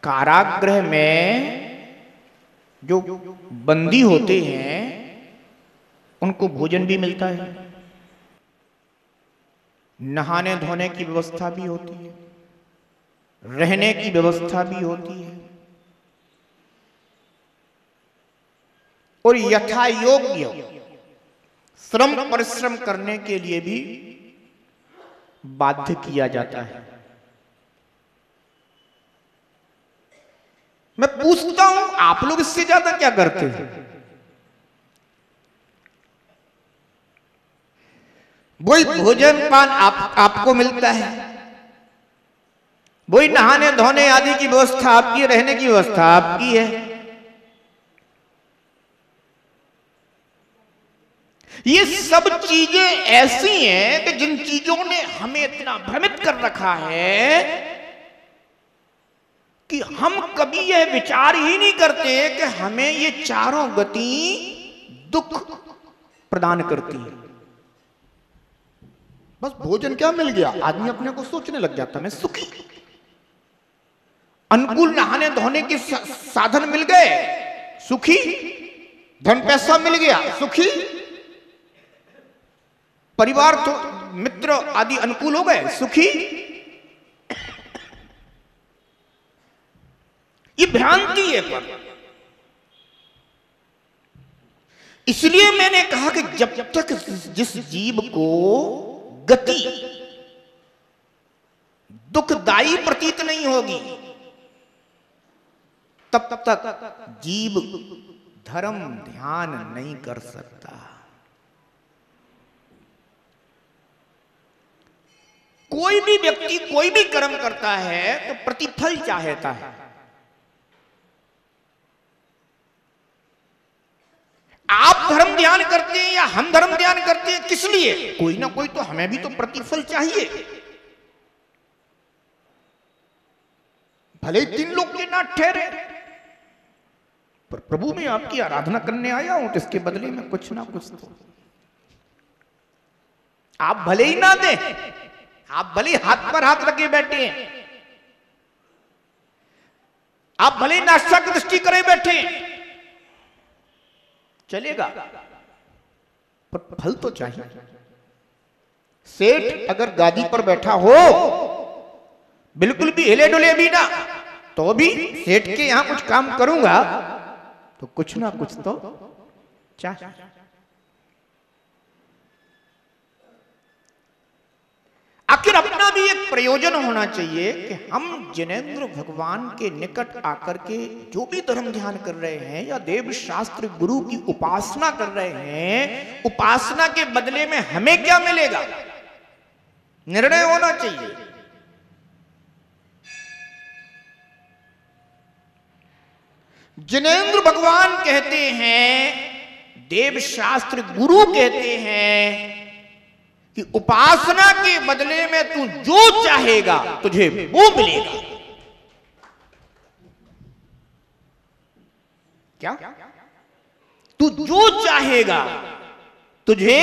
कारागृह में जो बंदी होते हैं उनको भोजन भी मिलता है, नहाने धोने की व्यवस्था भी होती है, रहने की व्यवस्था भी होती है और यथा योग्य श्रम परिश्रम करने के लिए भी बाध्य किया जाता है। मैं पूछता हूं आप लोग इससे ज्यादा क्या करते हैं? वही भोजन पान आपको मिलता है, वही नहाने धोने आदि की व्यवस्था आपकी, रहने की व्यवस्था आपकी है। ये सब चीजें ऐसी हैं कि जिन चीजों ने हमें इतना भ्रमित कर रखा है कि हम कभी यह विचार ही नहीं करते कि हमें ये चारों गति दुख प्रदान करती है। बस भोजन क्या मिल गया, आदमी अपने को सोचने लग जाता मैं सुखी, अनुकूल नहाने धोने के साधन मिल गए सुखी, धन पैसा मिल गया सुखी, परिवार तो मित्र आदि अनुकूल हो गए सुखी। ये भ्रांति है। पर इसलिए मैंने कहा कि जब तक जिस जीव को गति दुखदायी प्रतीत नहीं होगी तब तक जीव धर्म ध्यान नहीं कर सकता। कोई भी व्यक्ति कोई भी कर्म करता है तो प्रतिफल चाहता है। आप धर्म ध्यान करते हैं या हम धर्म ध्यान करते हैं, किस लिए? कोई ना कोई तो हमें भी तो प्रतिफल चाहिए। भले ही 3 लोग के ना ठहरे, पर प्रभु मैं आपकी आराधना करने आया हूं तो इसके बदले में कुछ ना कुछ तो आप भले ही ना दें, आप भले हाथ पर हाथ रखे बैठे हैं, आप भले नाश्ता की दृष्टि करे बैठे हैं, चलेगा, पर फल तो चाहिए। सेठ अगर गादी पर बैठा हो, बिल्कुल भी हिले डुले भी ना, तो भी सेठ के यहां कुछ काम करूंगा तो कुछ ना कुछ तो चाहिए। आखिर अपना भी एक प्रयोजन होना चाहिए कि हम जिनेंद्र भगवान के निकट आकर के जो भी धर्म ध्यान कर रहे हैं या देव शास्त्र गुरु की उपासना कर रहे हैं, उपासना के बदले में हमें क्या मिलेगा, निर्णय होना चाहिए। जिनेंद्र भगवान कहते हैं, देव शास्त्र गुरु कहते हैं कि उपासना के बदले में तू जो चाहेगा तुझे वो मिलेगा। क्या? तू जो चाहेगा तुझे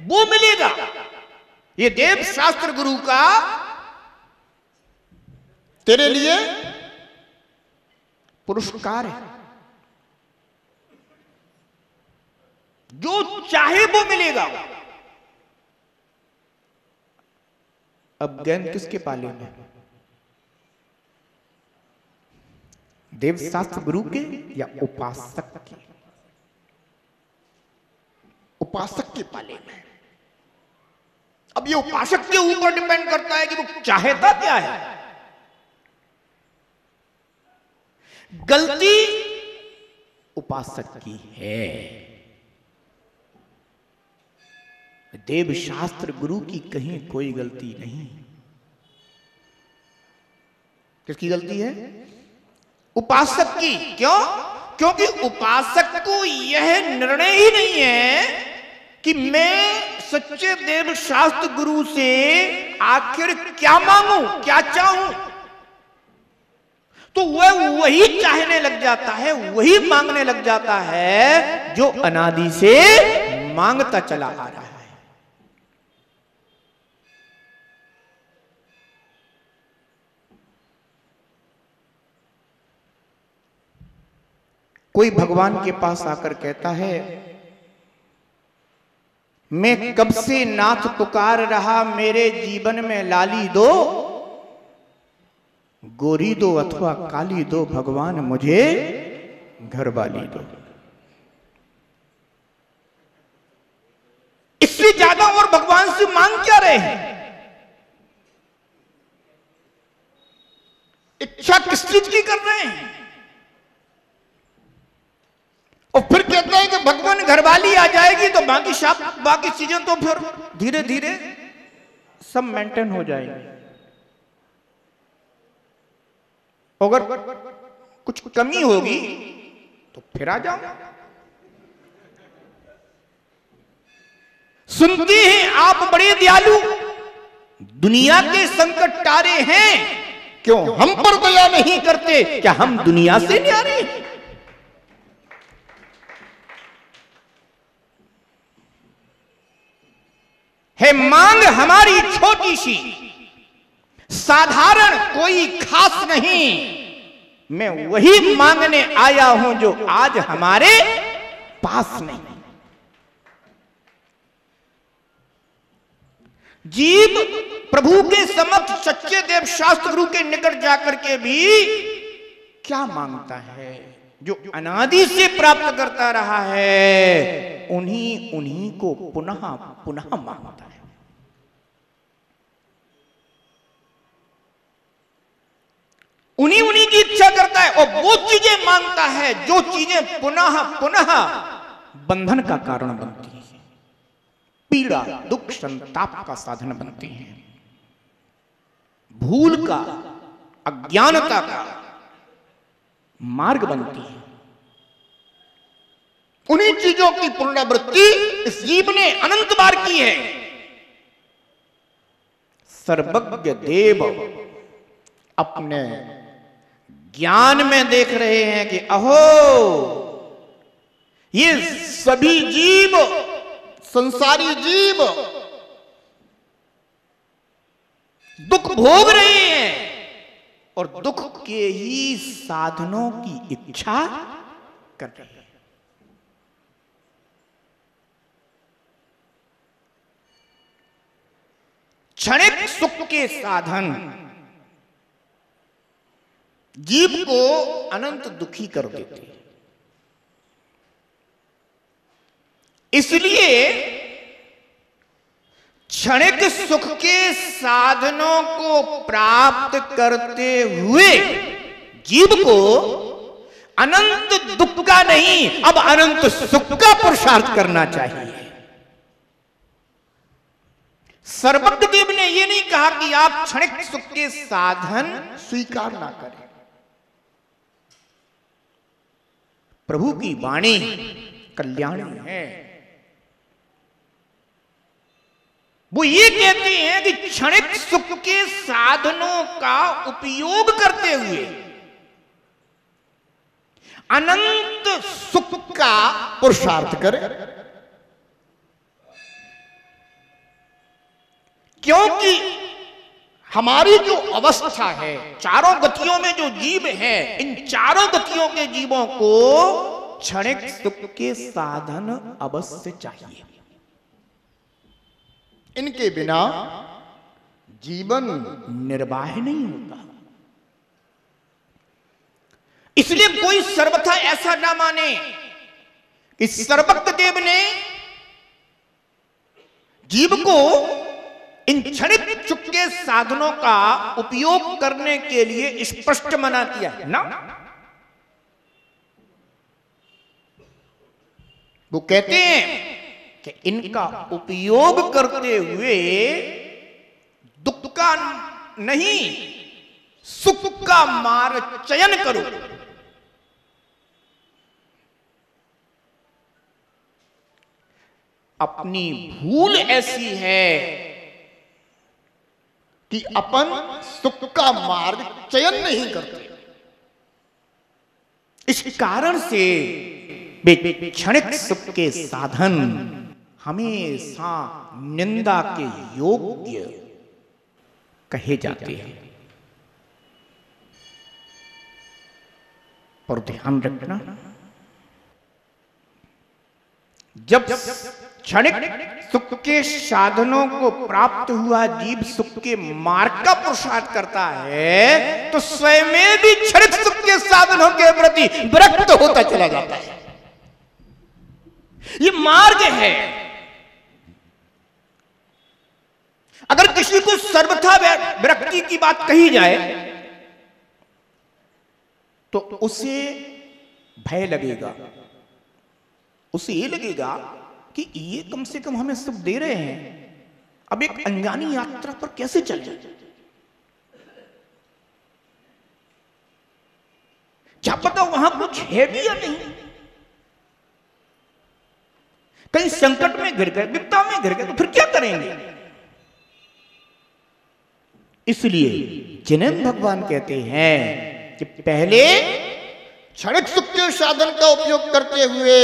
वो मिलेगा। ये देव शास्त्र गुरु का तेरे लिए पुरस्कार है। जो चाहे वो मिलेगा। अब गेंद किसके पाले में? देव शास्त्र गुरु के या उपासक के? उपासक के पाले में। अब ये उपासक के ऊपर डिपेंड करता है कि वो चाहता क्या है। गलती उपासक की है, देव शास्त्र गुरु की कहीं कोई गलती नहीं। किसकी गलती है? उपासक की। क्यों? क्योंकि उपासक को यह निर्णय ही नहीं है कि मैं सच्चे देव शास्त्र गुरु से आखिर क्या मांगू, क्या चाहूं। तो वह वही चाहने लग जाता है, वही मांगने लग जाता है जो अनादि से मांगता चला आ रहा है। कोई भगवान के पास आकर कहता है, मैं कब से नाथ पुकार रहा, मेरे जीवन में लाली दो, गोरी दो अथवा काली दो, भगवान मुझे घरवाली दो। इससे ज्यादा और भगवान से मांग क्या रहे हैं? इच्छा किस चीज की कर रहे हैं? और फिर कहते हैं कि भगवान घरवाली आ जाएगी तो बाकी चीजें तो फिर धीरे धीरे सब मेंटेन हो जाएंगे। अगर कुछ कमी होगी तो फिर आ जाओ। सुनते हैं आप बड़े दयालु, दुनिया के संकट टारे हैं, क्यों हम पर दया नहीं करते? क्या हम दुनिया से न्यारे हैं? है मांग हमारी छोटी सी, साधारण कोई खास नहीं, मैं वही मांगने आया हूं जो आज हमारे पास नहीं। जीव प्रभु के समक्ष सच्चे देव शास्त्र गुरु के निकट जाकर के भी क्या मांगता है? जो अनादि से प्राप्त करता रहा है, उन्हीं को पुनः पुनः मांगता है। उन्हीं की इच्छा करता है और वो चीजें मांगता है जो चीजें पुनः पुनः बंधन का कारण बनती हैं, पीड़ा दुख संताप का साधन बनती हैं, भूल का अज्ञानता का मार्ग बनती है। उन्हीं चीजों की पुनरावृत्ति इस जीव ने अनंत बार की है। सर्वज्ञ देव अपने ज्ञान में देख रहे हैं कि अहो, ये सभी जीव, संसारी जीव दुख भोग रहे हैं और दुख के ही साधनों की इच्छा कर रहे हैं। क्षणिक सुख के साधन जीव को अनंत दुखी कर देते हैं। इसलिए क्षणिक सुख के साधनों को प्राप्त करते हुए जीव को अनंत दुख का नहीं, अब अनंत सुख का पुरुषार्थ करना चाहिए। सर्वज्ञ देव ने यह नहीं कहा कि आप क्षणिक सुख के साधन स्वीकार ना करें। प्रभु की वाणी कल्याणी है। वो ये कहते हैं कि क्षणिक सुख के साधनों का उपयोग करते हुए अनंत सुख का पुरुषार्थ करें। क्योंकि हमारी जो अवस्था है, चारों गतियों में जो जीव है, इन चारों गतियों के जीवों को क्षणिक सुख के साधन अवश्य चाहिए। इनके बिना जीवन निर्वाह नहीं होता। इसलिए कोई सर्वथा ऐसा ना माने कि सर्वज्ञ देव ने जीव को इन क्षणिक सुख के साधनों का उपयोग करने के लिए स्पष्ट मना किया ना। वो कहते हैं कि इनका उपयोग करते हुए दुख का नहीं, सुख का मार्ग चयन करो। अपनी भूल ऐसी है कि अपन सुख का मार्ग चयन नहीं करते। इस कारण से क्षणिक सुख के साधन हमेशा निंदा के योग्य कहे जाते हैं। पर ध्यान रखना, जब क्षणिक सुख के साधनों को प्राप्त हुआ जीव सुख के मार्ग का पुरुषार्थ करता है तो स्वयं भी क्षणिक सुख के साधनों के प्रति विरक्त होता चला जाता है। ये मार्ग है। अगर किसी को सर्वथा विरक्ति की बात कही जाए तो उसे भय लगेगा, उसे ये लगेगा कि ये कम से कम हमें सुख दे रहे हैं, अब एक अनजानी यात्रा पर कैसे चल जाए, क्या पता वहां कुछ है भी या नहीं, कहीं संकट में गिर गए, विपदा में गिर गए तो फिर क्या करेंगे। इसलिए जिनेंद्र भगवान कहते हैं कि पहले क्षणिक सुख के साधन का उपयोग करते हुए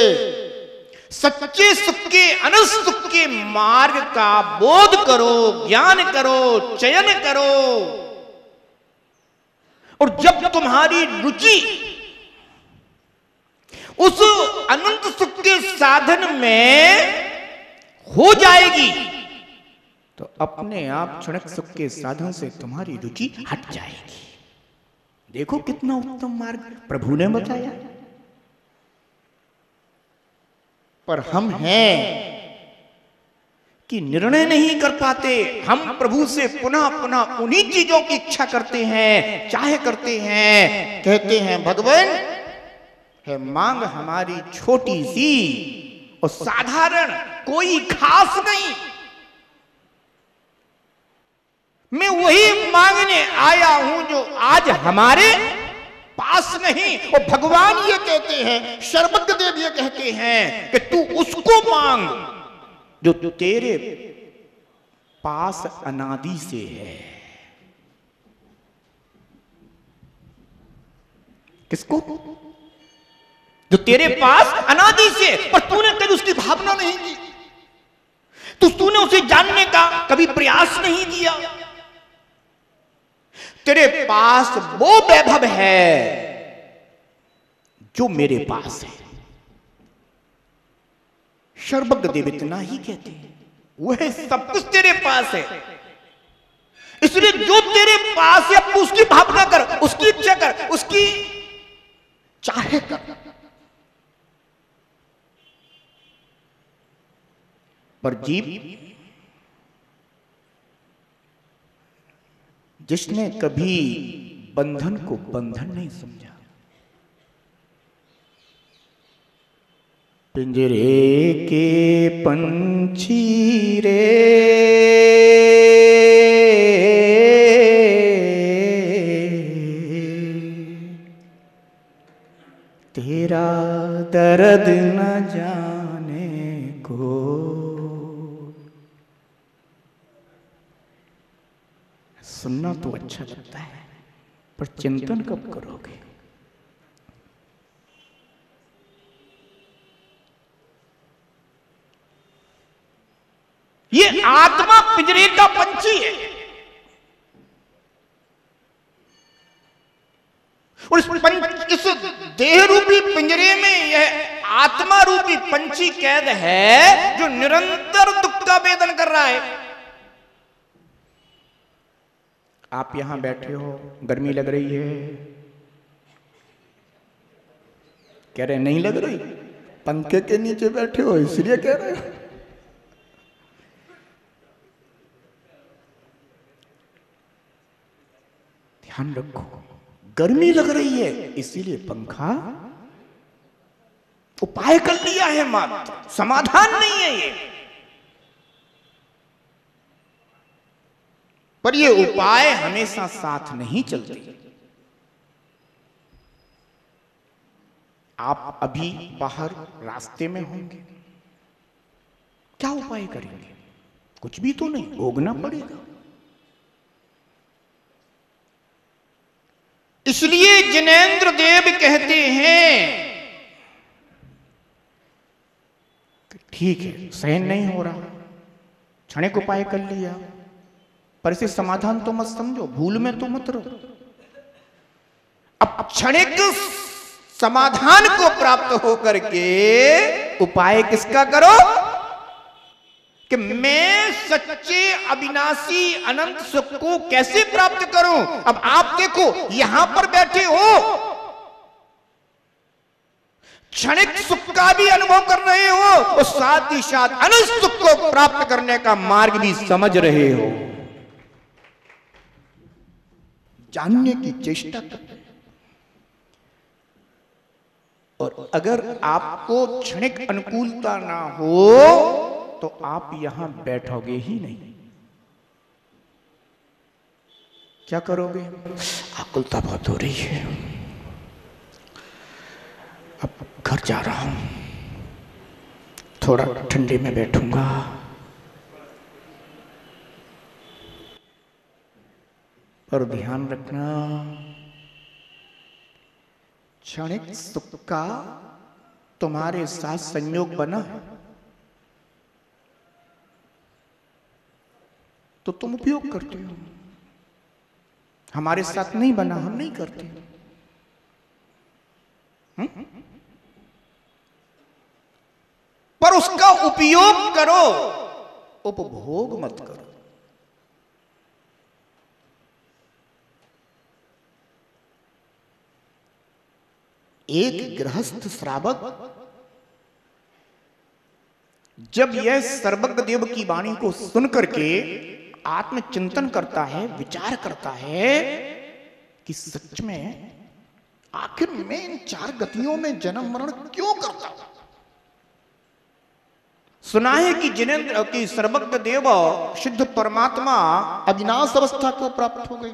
सच्चे सुख के अनंत सुख के मार्ग का बोध करो, ज्ञान करो, चयन करो, और जब तुम्हारी रुचि उस अनंत सुख के साधन में हो जाएगी तो अपने आप क्षणिक सुख के साधन से तुम्हारी रुचि हट जाएगी। देखो कितना उत्तम मार्ग प्रभु ने बताया। पर हम हैं कि निर्णय नहीं कर पाते, हम प्रभु से पुनः पुनः उन्हीं चीजों की इच्छा करते हैं, चाहे करते हैं, कहते हैं भगवान है मांग हमारी छोटी सी और साधारण, कोई खास नहीं, मैं वही मांगने आया हूं जो आज हमारे पास नहीं। और भगवान ये कहते हैं, सर्वज्ञ देव ये कहते हैं कि तू उसको मांग जो तेरे पास अनादि से है। किसको? जो तेरे पास अनादि से, पर तूने कभी उसकी भावना नहीं की, तूने उसे जानने का कभी प्रयास नहीं किया। तेरे पास वो वैभव है जो मेरे पास है। सर्वज्ञ देव इतना ही कहते हैं, वो है सब कुछ तेरे पास है, इसलिए जो तेरे पास है अब उसकी भावना कर, उसकी इच्छा कर, उसकी चाहे कर। पर जीव जिसने कभी बंधन को बंधन नहीं समझा, पिंजरे के पंछी रे तेरा दर्द न जाने को। सुनना तो अच्छा लगता है पर चिंतन कब करोगे? ये आत्मा पिंजरे का पंछी है और इस देह रूपी पिंजरे में यह आत्मा रूपी पंछी कैद है जो निरंतर दुख का वेदन कर रहा है। आप यहां बैठे हो, गर्मी लग रही है, कह रहे नहीं लग रही, पंखे के नीचे बैठे हो इसलिए कह रहे हो। ध्यान रखो, गर्मी लग रही है इसीलिए पंखा उपाय कर लिया है, मात्र समाधान नहीं है ये। पर ये उपाय हमेशा साथ नहीं चलते। आप अभी बाहर रास्ते में होंगे, क्या उपाय करेंगे? कुछ भी तो नहीं, भोगना पड़ेगा। इसलिए जिनेंद्र देव कहते हैं ठीक है, सहन नहीं हो रहा, क्षणिक उपाय कर लिया, पर इसे समाधान तो मत समझो, भूल में तो मत रहो। अब क्षणिक समाधान को प्राप्त होकर के उपाय किसका करो कि मैं सच्चे अविनाशी अनंत सुख को कैसे प्राप्त करूं। अब आप देखो, यहां पर बैठे हो, क्षणिक सुख का भी अनुभव कर रहे हो और साथ ही साथ अनंत सुख को प्राप्त करने का मार्ग भी समझ रहे हो, जानने की चेष्टा कर रहे हो। और अगर आपको क्षणिक अनुकूलता ना हो तो आप यहां बैठोगे ही नहीं। क्या करोगे? आकुलता बहुत हो रही है, अब घर जा रहा हूं, थोड़ा ठंडे में बैठूंगा। और ध्यान रखना, क्षणिक सुख का तुम्हारे साथ संयोग बना है तो तुम उपयोग करते हो, हमारे साथ नहीं बना, हम नहीं करते। पर उसका उपयोग करो, उपभोग मत करो। एक गृहस्थ श्रावक जब यह सर्वज्ञ देव की वाणी को सुन करके आत्मचिंतन करता है, विचार करता है कि सच में आखिर मैं इन 4 गतियों में जन्म मरण क्यों करता हूं। सुना है कि जिनेंद्र की सर्वज्ञ देव सिद्ध परमात्मा अविनाश अवस्था को प्राप्त हो गई।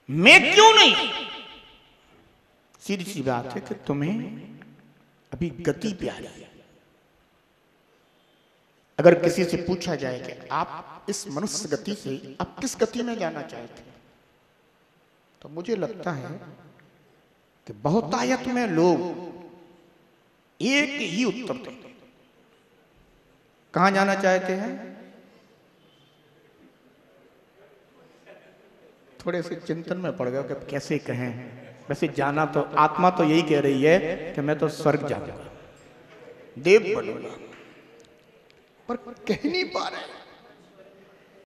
मैं क्यों नहीं? सीधी सी बात है कि तुम्हें अभी गति प्यारी है। अगर किसी से पूछा जाए कि आप इस मनुष्य गति से आप किस गति में जाना चाहते हैं, तो मुझे लगता है कि बहुतायत में लोग एक ही उत्तर देते। कहां जाना चाहते हैं? थोड़े से चिंतन में पड़ गए कि कैसे कहें। वैसे जाना तो आत्मा तो यही कह रही है कि मैं तो स्वर्ग जाऊंगा, देव बनूंगा, पर कह नहीं पा रहे।